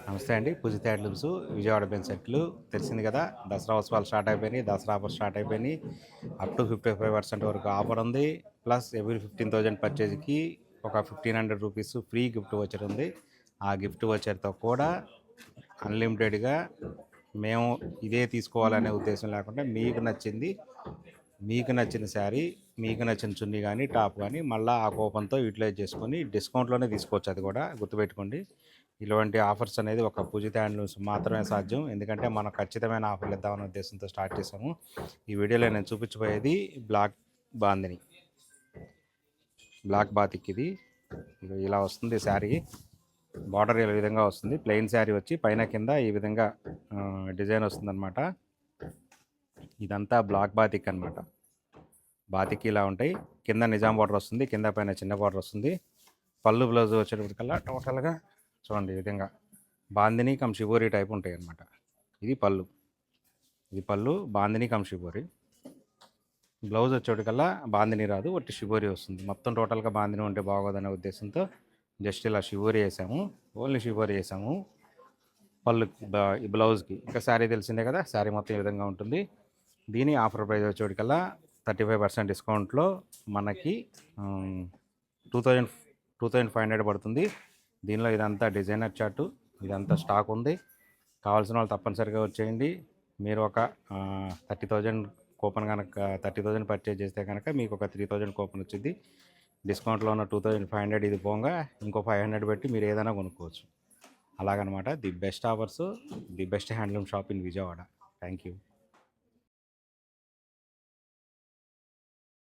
నమస్తే అండి. పూజిత హ్యాండ్లూమ్స్ విజయవాడ బెంచెట్లు తెలిసింది కదా. దసరా ఉత్సవాలు స్టార్ట్ అయిపోయినాయి. దసరా ఆఫర్ స్టార్ట్ అయిపోయినాయి. అప్ టు 55% వరకు ఆఫర్ ఉంది. ప్లస్ ఎవ్రీ 15,000 పర్చేజ్కి ఒక 1,500 రూపీస్ ఫ్రీ గిఫ్ట్ వచ్చర్ ఉంది. ఆ గిఫ్ట్ వచ్చర్తో కూడా అన్లిమిటెడ్గా మేము ఇదే తీసుకోవాలనే ఉద్దేశం లేకుండా మీకు నచ్చిన శారీ, మీకు నచ్చిన చున్నీ కానీ టాప్ కానీ మళ్ళీ ఆ కూపన్తో యూటిలైజ్ చేసుకొని డిస్కౌంట్లోనే తీసుకోవచ్చు. అది కూడా గుర్తుపెట్టుకోండి. ఇలాంటి ఆఫర్స్ అనేది ఒక పూజిత హ్యాండ్లూమ్స్ మాత్రమే సాధ్యం. ఎందుకంటే మనం ఖచ్చితమైన ఆఫర్లు ఇద్దామనే ఉద్దేశంతో స్టార్ట్ చేసాము. ఈ వీడియోలో నేను చూపించబోయేది బాందిని బ్లాక్ బాతిక్. ఇది ఇలా వస్తుంది శారీ. బార్డర్ ఈ విధంగా వస్తుంది. ప్లెయిన్ శారీ వచ్చి పైన కింద ఈ విధంగా డిజైన్ వస్తుందన్నమాట. ఇదంతా బ్లాక్ బాతిక్ అనమాట. బాతిక్ ఇలా ఉంటాయి. కింద నిజాం బార్డర్ వస్తుంది, కింద పైన చిన్న బార్డర్ వస్తుంది. పళ్ళు బ్లౌజ్ వచ్చేటప్పటికల్లా టోటల్గా చూడండి ఈ విధంగా బాందిని కమ్ షిబోరి టైప్ ఉంటాయి అన్నమాట. ఇది పళ్ళు బాందిని కమ్ షిబోరి. బ్లౌజ్ వచ్చేటికల్లా బాందిని రాదు, ఒట్టి షిబోరి వస్తుంది. మొత్తం టోటల్గా బాందిని ఉంటే బాగోదనే ఉద్దేశంతో జస్ట్ ఇలా షిబోరి వేసాము. ఓన్లీ షిబోరి వేసాము పళ్ళు ఈ బ్లౌజ్కి. ఇంకా శారీ తెలిసిందే కదా, శారీ మొత్తం ఈ విధంగా ఉంటుంది. దీని ఆఫర్ ప్రైస్ వచ్చేటికల్లా 35% డిస్కౌంట్లో మనకి 2,500 పడుతుంది. దీనిలో ఇదంతా డిజైనర్ చార్టు, ఇదంతా స్టాక్ ఉంది. కావాల్సిన వాళ్ళు తప్పనిసరిగా వచ్చేయండి. మీరు ఒక 30,000 కూపన్ కనుక 30,000 పర్చేజ్ చేస్తే కనుక మీకు ఒక 3,000 కూపన్ వచ్చింది. డిస్కౌంట్లో ఉన్న 2,500 ఇది పోగా ఇంకో 500 పెట్టి మీరు ఏదైనా కొనుక్కోవచ్చు. అలాగనమాట. The best offers, the best handloom shop in Vijayawada. Thank you.